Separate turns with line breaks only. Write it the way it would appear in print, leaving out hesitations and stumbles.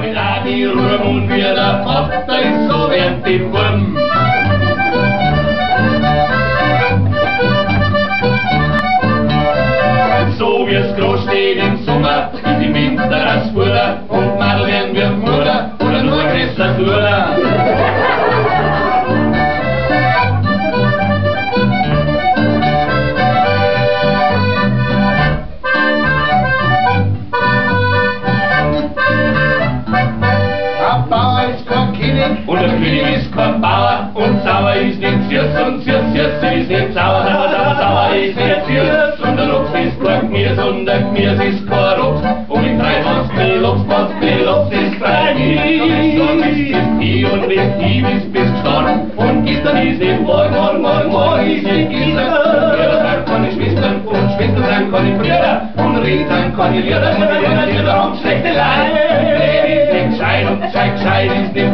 mit Adi Ruhm und wie der Vater ist, so wird die Wurm. So wie es groß steht im Sommer, ist im Winter das Futter und Madel werden wir Mutter oder nur größer Futter. Und der König ist kein Bauer und sauer ist nicht süß und süß ist nicht sauer, sauer ist nicht süß. Und der Luchs ist kein Gmiers und der Gmiers ist kein Luchs. Und in 23 Luchs ist frei. Und ist die und wenn die bist gestorben. Und gestern ist nicht morgen ist nicht gestern. Brüder sind keine Schwestern und Schwestern sind keine Brüder. Und Ried sind keine Lieder und die Lieder haben schlechte Leid. Ist nicht gescheit und gescheit ist nicht